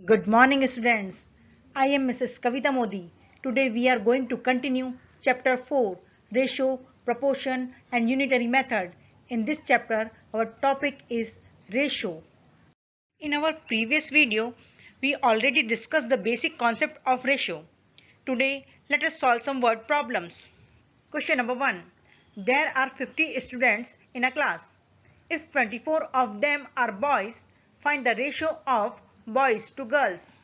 Good morning, students. I am Mrs. Kavita Modi. Today we are going to continue chapter 4, Ratio, Proportion and Unitary Method. In this chapter, our topic is ratio. In our previous video, we already discussed the basic concept of ratio. Today, let us solve some word problems. Question number 1. There are 50 students in a class. If 24 of them are boys, find the ratio of boys to girls.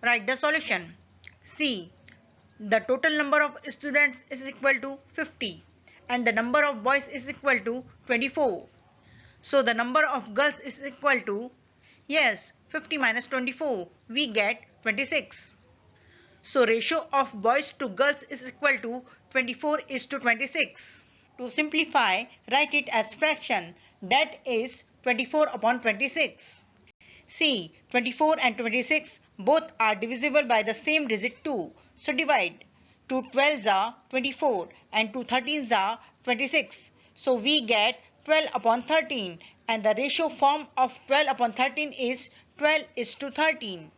Write the solution. C. The total number of students is equal to 50 and the number of boys is equal to 24. So the number of girls is equal to, yes, 50 minus 24, we get 26. So ratio of boys to girls is equal to 24 is to 26. To simplify, write it as fraction, that is 24 upon 26. See, 24 and 26 both are divisible by the same digit 2. So divide. 2 12s are 24 and 2 13s are 26. So we get 12 upon 13 and the ratio form of 12 upon 13 is 12 is to 13.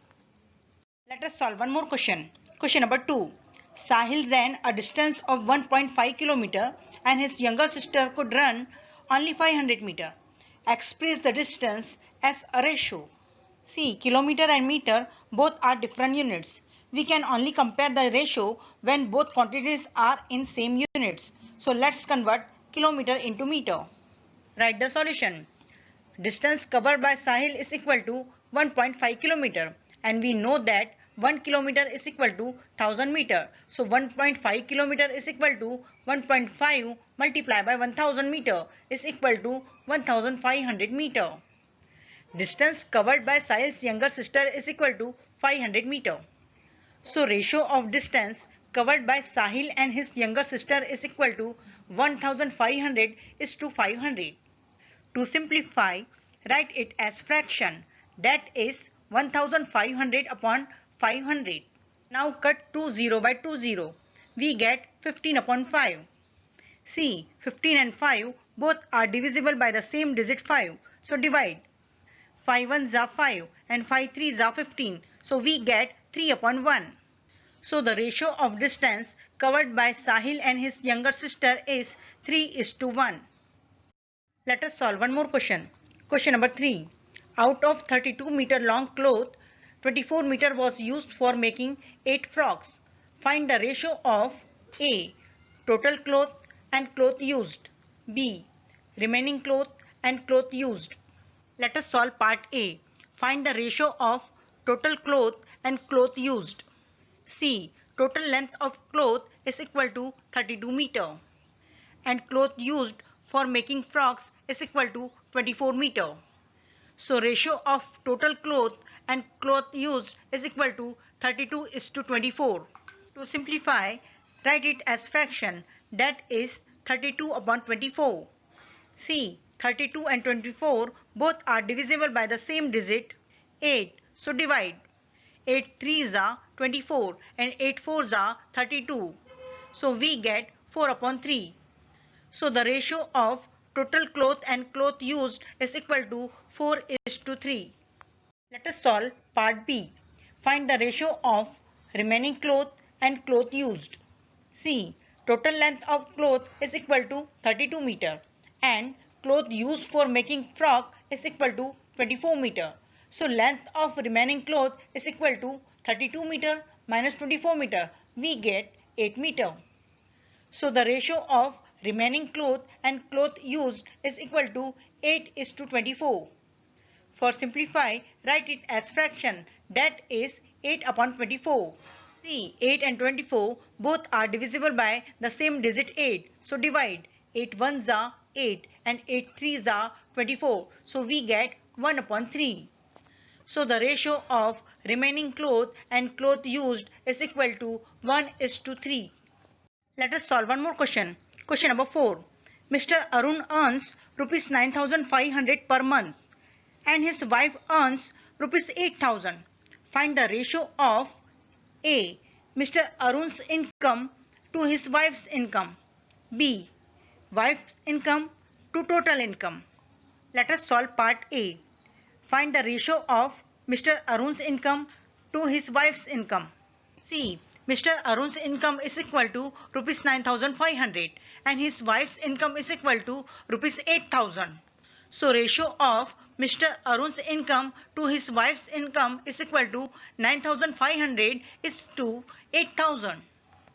Let us solve one more question. Question number 2. Sahil ran a distance of 1.5 km and his younger sister could run only 500 meter. Express the distance as a ratio. See, kilometer and meter both are different units. We can only compare the ratio when both quantities are in same units. So let's convert kilometer into meter. Write the solution. Distance covered by Sahil is equal to 1.5 km and we know that 1 km is equal to 1000 meter. So 1.5 km is equal to 1.5 multiplied by 1000 meter is equal to 1500 meter. Distance covered by Sahil's younger sister is equal to 500 meter. So ratio of distance covered by Sahil and his younger sister is equal to 1500 is to 500. To simplify, write it as fraction, that is 1500 upon 500. Now cut 20 by 20. We get 15 upon 5. See, 15 and 5 both are divisible by the same digit 5. So divide. 5 ones are 5 and 5 threes are 15. So we get 3 upon 1. So the ratio of distance covered by Sahil and his younger sister is 3 is to 1. Let us solve one more question. Question number 3. Out of 32 meter long cloth, 24 meter was used for making 8 frocks. Find the ratio of A. Total cloth and cloth used. B. Remaining cloth and cloth used. Let us solve part A. Find the ratio of total cloth and cloth used. C. Total length of cloth is equal to 32 meter and cloth used for making frocks is equal to 24 meter. So ratio of total cloth and cloth used is equal to 32 is to 24. To simplify, write it as fraction, that is 32 upon 24. See, 32 and 24 both are divisible by the same digit 8. So divide. 8 threes are 24 and 8 fours are 32. So we get 4 upon 3. So the ratio of total cloth and cloth used is equal to 4 is to 3. Let us solve part B. Find the ratio of remaining cloth and cloth used. See, total length of cloth is equal to 32 meter and cloth used for making frock is equal to 24 meter. So length of remaining cloth is equal to 32 meter minus 24 meter. We get 8 meter. So the ratio of remaining cloth and cloth used is equal to 8 is to 24. For simplify, write it as fraction, that is 8 upon 24. See, 8 and 24 both are divisible by the same digit 8. So divide. 8 ones are 8 and 8 threes are 24. So we get 1 upon 3. So the ratio of remaining cloth and cloth used is equal to 1 is to 3. Let us solve one more question. Question number 4. Mr. Arun earns rupees 9500 per month and his wife earns rupees 8000. Find the ratio of A. Mr. Arun's income to his wife's income. B. Wife's income to total income. Let us solve part A. Find the ratio of Mr. Arun's income to his wife's income. See, Mr. Arun's income is equal to rupees 9,500 and his wife's income is equal to rupees 8,000. So ratio of Mr. Arun's income to his wife's income is equal to 9,500 is to 8,000.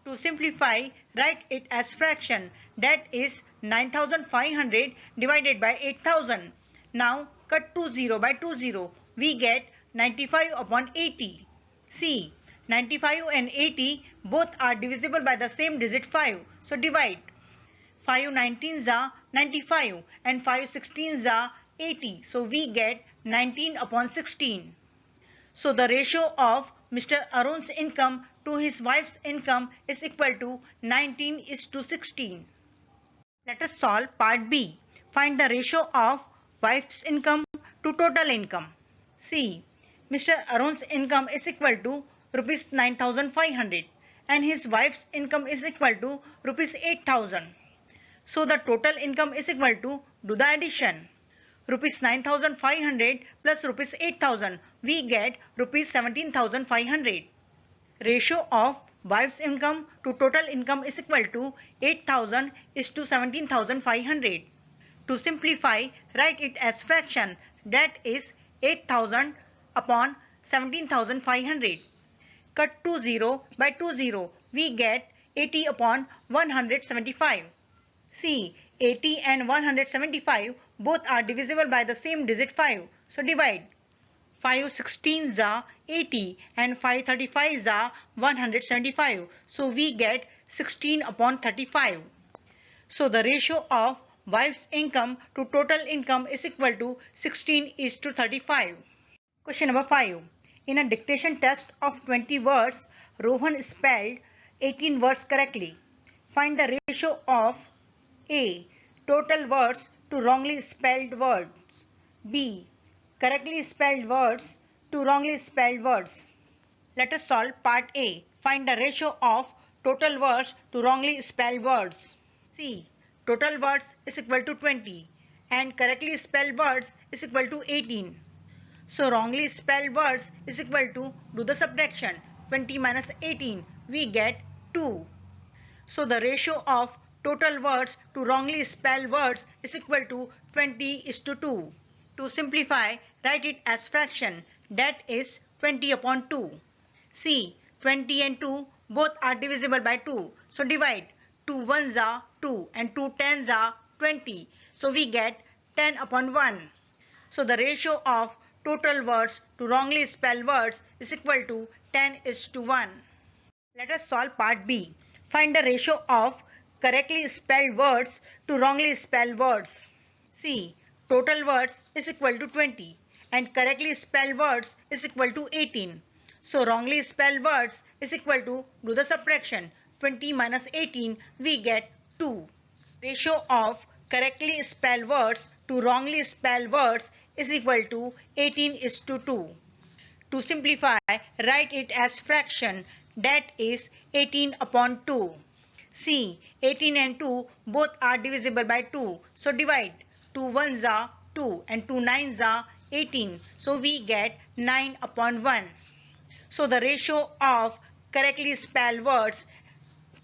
To simplify, write it as fraction, that is 9,500 divided by 8,000. Now cut 20 by 20, we get 95 upon 80. See, 95 and 80 both are divisible by the same digit 5. So divide. 5 19s are 95 and 5 16s are 80. So we get 19 upon 16. So the ratio of Mr. Arun's income to his wife's income is equal to 19:16. Let us solve part B. Find the ratio of wife's income to total income. See, Mr. Arun's income is equal to rupees 9,500 and his wife's income is equal to rupees 8,000. So the total income is equal to, do the addition. Rupees 9,500 plus rupees 8,000, we get rupees 17,500. Ratio of wife's income to total income is equal to 8,000 is to 17,500. To simplify, write it as fraction, that is 8,000 upon 17,500. Cut 20 by 20, we get 80 upon 175. See, 80 and 175 both are divisible by the same digit 5. So divide. 5 16s are 80 and 5 35s are 175. So we get 16 upon 35. So the ratio of wife's income to total income is equal to 16:35. Question number 5. In a dictation test of 20 words, Rohan spelled 18 words correctly. Find the ratio of A. Total words to wrongly spelled words. B. Correctly spelled words to wrongly spelled words. Let us solve part A. Find the ratio of total words to wrongly spelled words. C. Total words is equal to 20 and correctly spelled words is equal to 18. So wrongly spelled words is equal to, do the subtraction, 20 minus 18, we get 2. So the ratio of total words to wrongly spelled words is equal to 20:2. To simplify, write it as fraction, that is 20 upon 2. See, 20 and 2 both are divisible by 2. So divide. 2 ones are 2 and 2 tens are 20. So we get 10 upon 1. So the ratio of total words to wrongly spelled words is equal to 10:1. Let us solve part B. Find the ratio of correctly spelled words to wrongly spelled words. See, total words is equal to 20 and correctly spelled words is equal to 18. So wrongly spelled words is equal to, do the subtraction, 20 minus 18, we get 2. Ratio of correctly spelled words to wrongly spelled words is equal to 18:2. To simplify, write it as fraction, that is 18 upon 2. See, 18 and 2 both are divisible by 2. So divide. 2 ones are 2 and 2 nines are 18. So we get 9 upon 1. So the ratio of correctly spelled words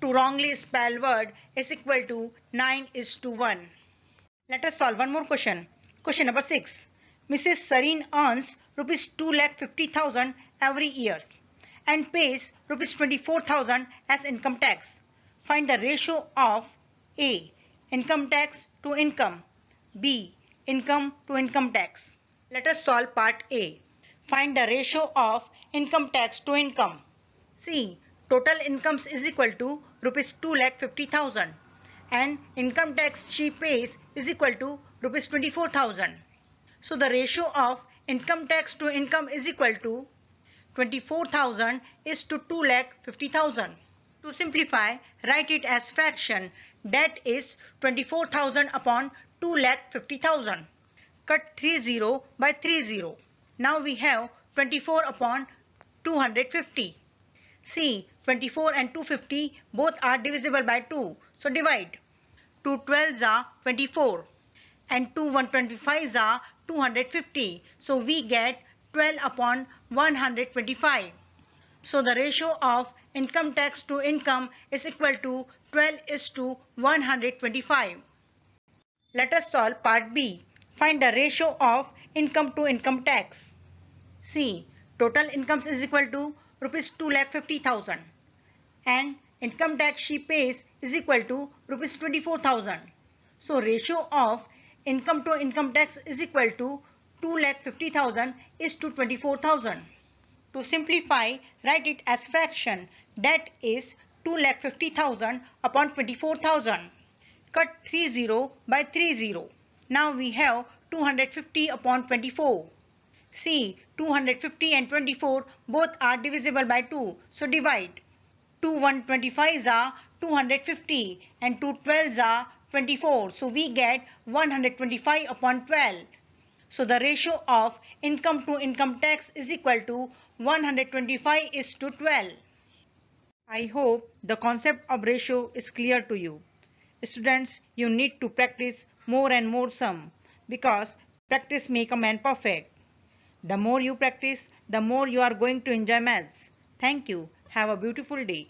to wrongly spelled word is equal to 9:1. Let us solve one more question. Question number 6. Mrs. Sareen earns rupees 2,50,000 every year and pays rupees 24,000 as income tax. Find the ratio of A. Income tax to income. B. Income to income tax. Let us solve part A. Find the ratio of income tax to income. See, total incomes is equal to rupees 2,50,000 and income tax she pays is equal to rupees 24,000. So the ratio of income tax to income is equal to 24,000 is to 2,50,000. To simplify, write it as fraction, that is 24,000 upon 2,50,000. Cut 30 by 30. Now we have 24 upon 250. See, 24 and 250 both are divisible by 2. So divide. 2 12s are 24 and 2 125s are 250. So we get 12 upon 125. So the ratio of income tax to income is equal to 12 is to 125. Let us solve part B. Find the ratio of income to income tax. See, total incomes is equal to rupees 2,50,000 and income tax she pays is equal to rupees 24,000. So ratio of income to income tax is equal to 2,50,000 is to 24,000. To simplify, write it as fraction, that is 2,50,000 upon 24,000. Cut 30 by 30. Now we have 250 upon 24. See, 250 and 24 both are divisible by 2, so divide. 2 125s are 250 and 2 12s are 24, so we get 125 upon 12. So the ratio of income to income tax is equal to 125 is to 12. I hope the concept of ratio is clear to you. Students, you need to practice more and more sum because practice makes a man perfect. The more you practice, the more you are going to enjoy maths. Thank you. Have a beautiful day.